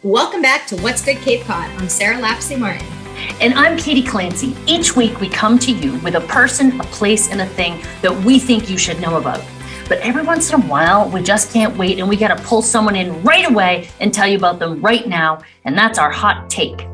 Welcome back to What's Good Cape Cod. I'm Sarah Lapsley-Martin. And I'm Katie Clancy. Each week we come to you with a person, a place, and a thing that we think you should know about. But every once in a while, we just can't wait and we got to pull someone in right away and tell you about them right now. And that's our hot take.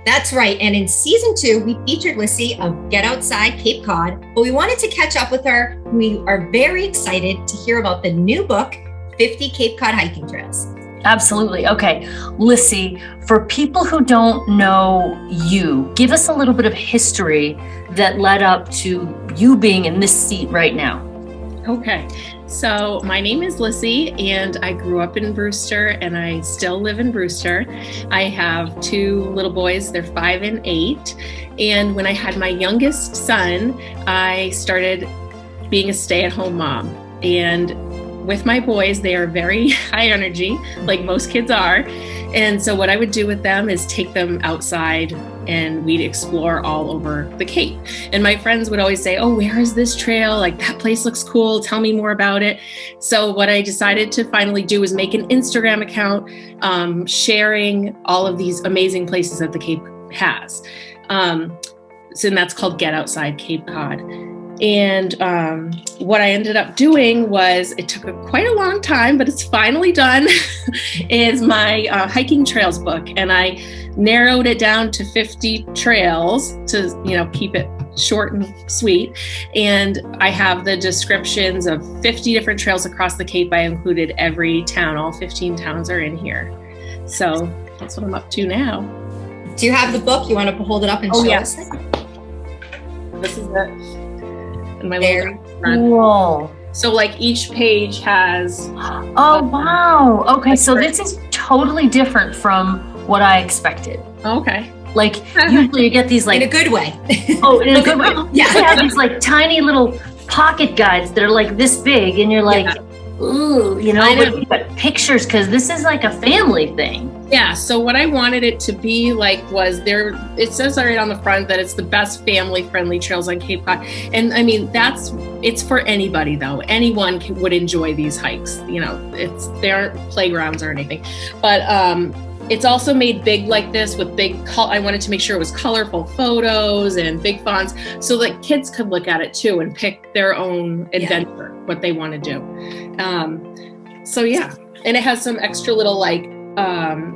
That's right. And in season 2, we featured Lissy of Get Outside Cape Cod, but we wanted to catch up with her. We are very excited to hear about the new book, 50 Cape Cod Hiking Trails. Absolutely. Okay, Lissy, for people who don't know you, give us a little bit of history that led up to you being in this seat right now. Okay, so my name is Lissy and I grew up in Brewster and I still live in Brewster. I have 2 little boys, they're 5 and 8. And when I had my youngest son, I started being a stay-at-home mom. And with my boys, they are very high energy, like most kids are. And so what I would do with them is take them outside and we'd explore all over the Cape. And my friends would always say, oh, where is this trail? Like, that place looks cool. Tell me more about it. So what I decided to finally do was make an Instagram account sharing all of these amazing places that the Cape has. And that's called Get Outside Cape Cod. And what I ended up doing was, it took quite a long time, but it's finally done, is my hiking trails book. And I narrowed it down to 50 trails to, keep it short and sweet. And I have the descriptions of 50 different trails across the Cape. I included every town, all 15 towns are in here. So that's what I'm up to now. Do you have the book? You want to hold it up and show us? This is it. And my Very cool. So like each page has. Oh, wow. Okay, so this is totally different from what I expected. Okay. Like usually you get these like. In a good way. Oh, in a good way. Yeah. They have these like tiny little pocket guides that are like this big and you're like, ooh, but pictures, because this is like a family thing. Yeah, so what I wanted it to be like was it says right on the front that it's the best family-friendly trails on Cape Cod. And I mean, it's for anybody though. Anyone would enjoy these hikes. They aren't playgrounds or anything. But it's also made big like this with I wanted to make sure it was colorful photos and big fonts so that kids could look at it too and pick their own adventure, what they want to do. And it has some extra little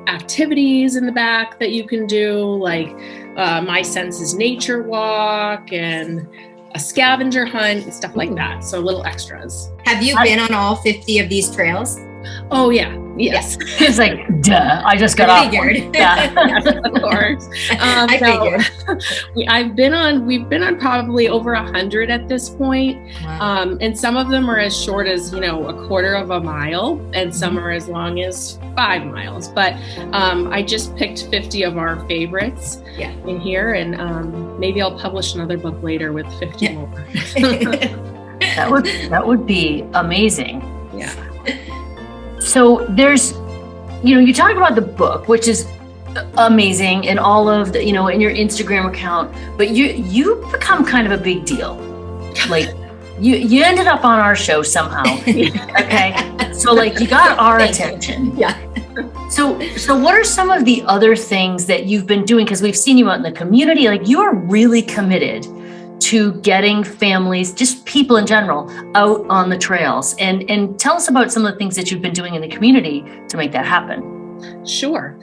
activities in the back that you can do, like My Senses Nature Walk and a scavenger hunt and stuff like that. So little extras. Have you been on all 50 of these trails? Oh yeah. Yes. It's like, duh, I just got off. Figured. Yeah. Yes, of course. I figured. We've been on probably over 100 at this point. Wow. And some of them are as short as, a quarter of a mile, and some are as long as 5 miles. But I just picked 50 of our favorites in here, and maybe I'll publish another book later with 50 more. That would be amazing. Yeah. So there's, you talk about the book, which is amazing, and all of the, in your Instagram account, but you become kind of a big deal. Like you ended up on our show somehow. Okay. So like you got our attention. Yeah. So what are some of the other things that you've been doing? Because we've seen you out in the community, like you are really committed to getting families, just people in general, out on the trails. And tell us about some of the things that you've been doing in the community to make that happen. Sure.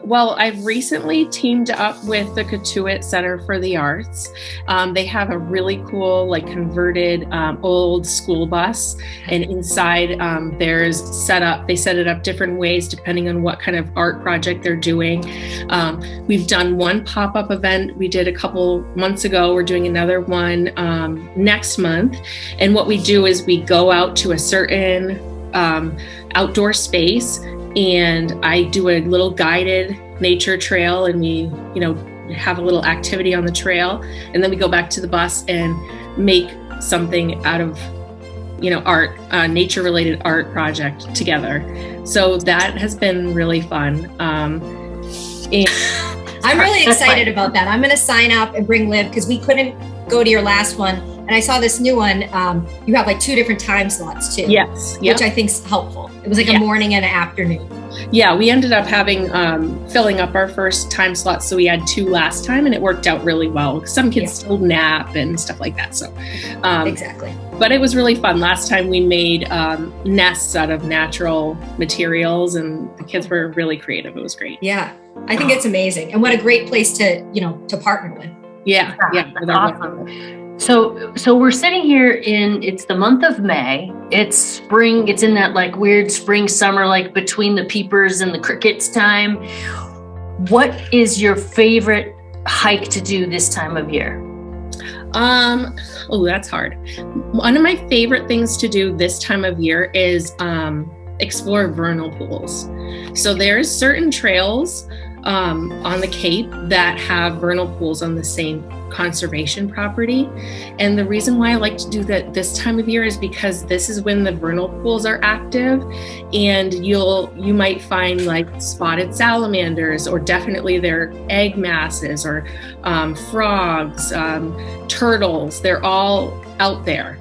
Well, I've recently teamed up with the Cotuit Center for the Arts. They have a really cool, converted old school bus, and inside they set it up different ways depending on what kind of art project they're doing. We've done one pop-up event we did a couple months ago. We're doing another one next month. And what we do is we go out to a certain outdoor space, and I do a little guided nature trail, and we, have a little activity on the trail, and then we go back to the bus and make something out of, art, nature-related art project together. So that has been really fun. And I'm really excited about that. I'm going to sign up and bring Liv, because we couldn't go to your last one. And I saw this new one. You have 2 different time slots too. Yes. Yep. Which I think is helpful. It was a morning and an afternoon. Yeah, we ended up having filling up our first time slot, so we had 2 last time, and it worked out really well. Some kids still nap and stuff like that. So exactly. But it was really fun. Last time we made nests out of natural materials, and the kids were really creative. It was great. Yeah, I think it's amazing, and what a great place to partner with. Yeah, that's awesome. So we're sitting here it's the month of May. It's spring. It's in that like weird spring, summer, like between the peepers and the crickets time. What is your favorite hike to do this time of year? Oh, that's hard. One of my favorite things to do this time of year is explore vernal pools. So there's certain trails on the Cape that have vernal pools on the same conservation property. And the reason why I like to do that this time of year is because this is when the vernal pools are active, and you might find like spotted salamanders, or definitely their egg masses, or frogs, turtles. They're all out there.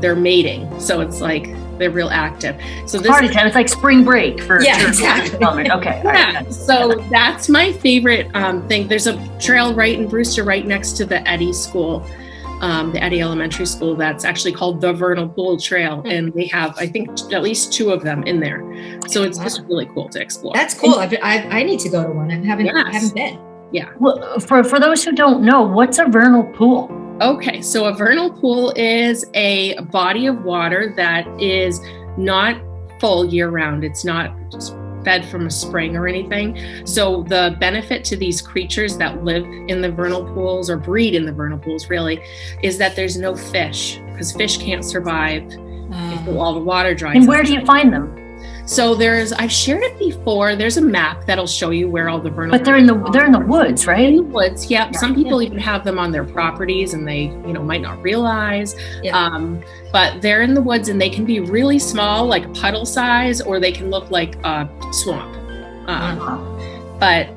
They're mating. So it's like they're real active. So this party time. It's like spring break for exactly. Okay. Yeah. Right. So that's my favorite thing. There's a trail right in Brewster, right next to the Eddy School, the Eddy Elementary School. That's actually called the Vernal Pool Trail, and they have, I think, at least 2 of them in there. So it's just really cool to explore. That's cool. I need to go to one. I haven't been. Yeah. Well, for those who don't know, what's a vernal pool? Okay, so a vernal pool is a body of water that is not full year round. It's not fed from a spring or anything. So the benefit to these creatures that live in the vernal pools, or breed in the vernal pools really, is that there's no fish, because fish can't survive if all the water dries up. And where do you find them? So I've shared it before. There's a map that'll show you where all the vernal. But they're in the woods, right? In the woods, yeah. Some people even have them on their properties, and they, might not realize. Yeah. But they're in the woods, and they can be really small, like puddle size, or they can look like a swamp. But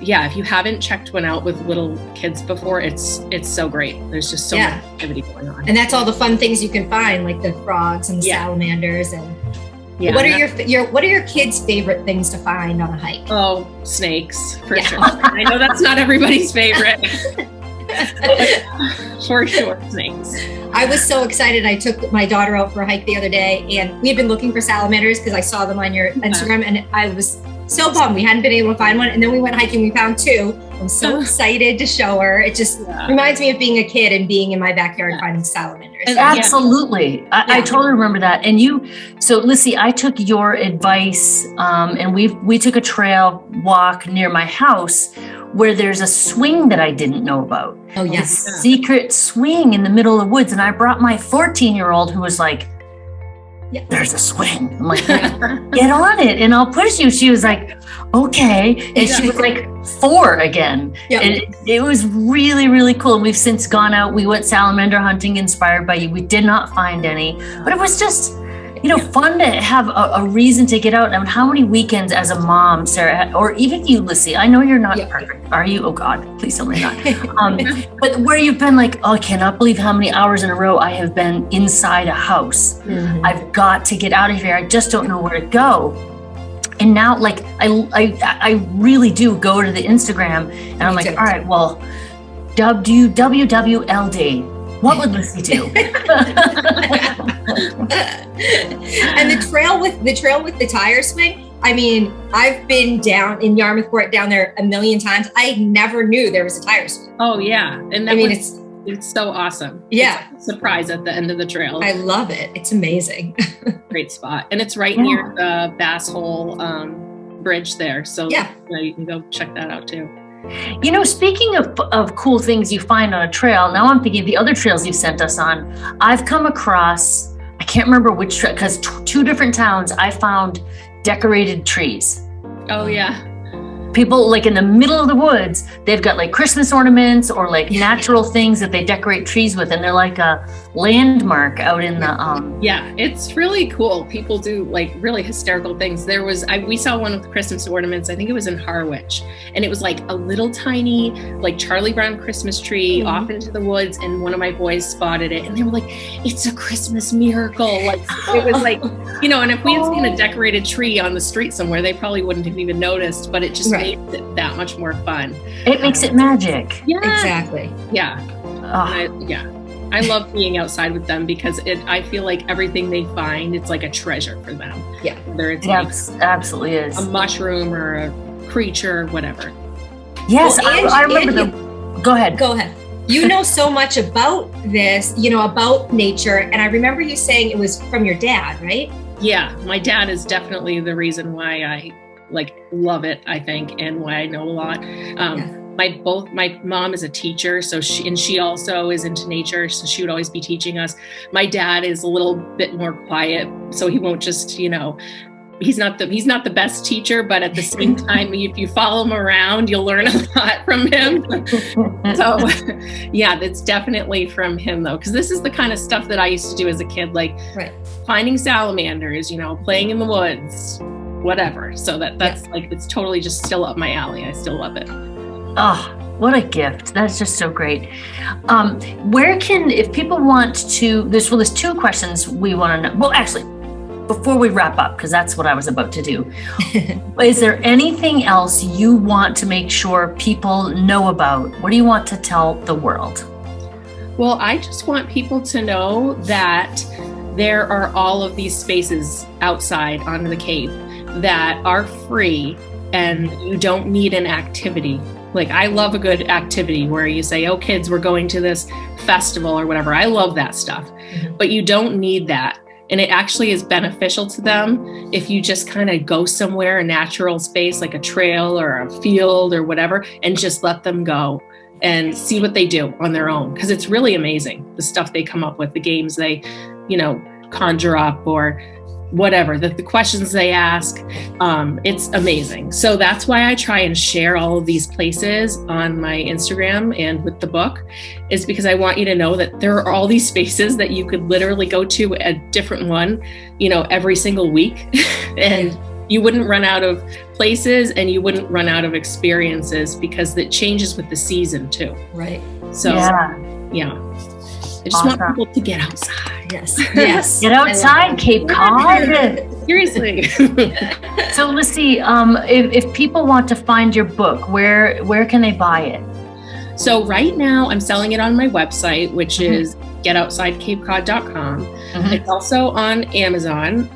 if you haven't checked one out with little kids before, it's so great. There's just so much activity going on. And that's all the fun things you can find, like the frogs and the salamanders and. Yeah, what are your kids' favorite things to find on a hike? Oh, snakes, for sure. I know that's not everybody's favorite. For sure, snakes. I was so excited. I took my daughter out for a hike the other day, and we had been looking for salamanders because I saw them on your Instagram, and I was so bummed we hadn't been able to find one. And then we went hiking, we found 2. I'm so excited to show her. It just reminds me of being a kid and being in my backyard finding salamanders. And absolutely. I totally remember that. And so Lissy, I took your advice, and we took a trail walk near my house where there's a swing that I didn't know about. Oh, yes. A secret swing in the middle of the woods. And I brought my 14-year-old who was like, there's a swing. I'm like, get on it and I'll push you. She was like, okay. And she was like 4 again. Yep. And it was really, really cool. And we've since gone out. We went salamander hunting inspired by you. We did not find any, but it was just, fun to have a reason to get out. I mean, how many weekends as a mom, Sarah, or even you, Lissy, I know you're not perfect. Are you? Oh God, please tell me not. But where you've been like, I cannot believe how many hours in a row I have been inside a house. Mm-hmm. I've got to get out of here. I just don't know where to go. And now, like, I really do go to the Instagram, and I'm like, all right, well, WWLD. What would Lissy do? And the trail with the tire swing. I mean, I've been down in Yarmouth Court down there a million times. I never knew there was a tire swing. Oh yeah, and it's so awesome. Yeah, it's a surprise at the end of the trail. I love it. It's amazing. Great spot, and it's right near the Bass Hole Bridge there. So you can go check that out too. Speaking of cool things you find on a trail, now I'm thinking of the other trails you sent us on. I've come across, I can't remember which trail, because 2 different towns I found decorated trees. Oh yeah. people like in the middle of the woods, they've got like Christmas ornaments or like natural things that they decorate trees with, and they're like a landmark out in the Yeah, it's really cool. People do like really hysterical things. We saw one with Christmas ornaments. I think it was in Harwich, and it was like a little tiny like Charlie Brown Christmas tree off into the woods, and one of my boys spotted it and they were like, it's a Christmas miracle. Like it was like, and if we had seen a decorated tree on the street somewhere, they probably wouldn't have even noticed, but it just makes it that much more fun. It makes it magic. Yeah, Exactly. Yeah. I love being outside with them because I feel like everything they find, it's like a treasure for them. Yeah. Whether it's absolutely is. a mushroom or a creature, whatever. Yes, Well, I remember Go ahead. Go ahead. You know so much about this, about nature. And I remember you saying it was from your dad, right? Yeah. My dad is definitely the reason why I love it, I think, and why I know a lot. My mom is a teacher, so she also is into nature, so she would always be teaching us. My dad is a little bit more quiet, so he won't just, he's not the best teacher, but at the same time, if you follow him around, you'll learn a lot from him. So yeah, that's definitely from him though, because this is the kind of stuff that I used to do as a kid, like finding salamanders, playing in the woods, whatever. So that's it's totally just still up my alley. I still love it. Oh, what a gift. That's just so great. If people want to, there's two questions we want to know. Well, actually, before we wrap up, because that's what I was about to do, is there anything else you want to make sure people know about? What do you want to tell the world? Well, I just want people to know that there are all of these spaces outside on the Cape that are free and you don't need an activity. Like, I love a good activity where you say, oh, kids, we're going to this festival or whatever. I love that stuff, but you don't need that. And it actually is beneficial to them if you just kind of go somewhere, a natural space like a trail or a field or whatever, and just let them go and see what they do on their own. Because it's really amazing, the stuff they come up with, the games they, conjure up or whatever, the questions they ask. It's amazing. So that's why I try and share all of these places on my Instagram and with the book, is because I want you to know that there are all these spaces that you could literally go to a different one, every single week. And you wouldn't run out of places and you wouldn't run out of experiences because it changes with the season too. Right. So yeah. I just want people to get outside. Yes. Get outside, Cape Cod. Seriously. So, Lissy, if people want to find your book, where can they buy it? So right now I'm selling it on my website, which is getoutsideCapeCod.com. It's also on Amazon.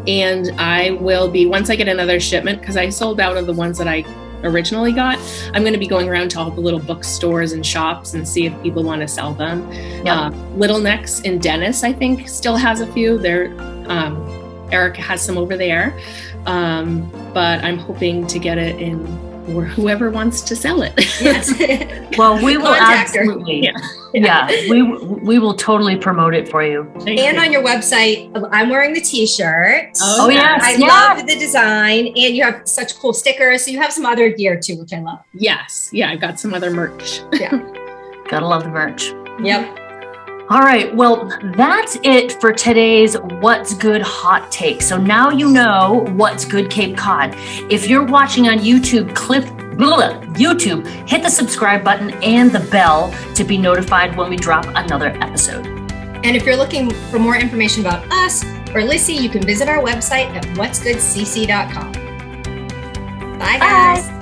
And I will be, once I get another shipment, because I sold out of the ones that I originally got, I'm going to be going around to all the little bookstores and shops and see if people want to sell them. Little Necks in Dennis, I think, still has a few. Erica has some over there, but I'm hoping to get it in whoever wants to sell it. Yes. Well, we will absolutely. Yeah. We will totally promote it for you. And on your website, I'm wearing the t-shirt. Oh yes. I love the design, and you have such cool stickers. So you have some other gear too, which I love. Yes. Yeah, I've got some other merch. Yeah. Gotta love the merch. Yep. All right, well, that's it for today's What's Good Hot Take. So now you know what's good Cape Cod. If you're watching on YouTube, hit the subscribe button and the bell to be notified when we drop another episode. And if you're looking for more information about us or Lissy, you can visit our website at whatsgoodcc.com. Bye, guys.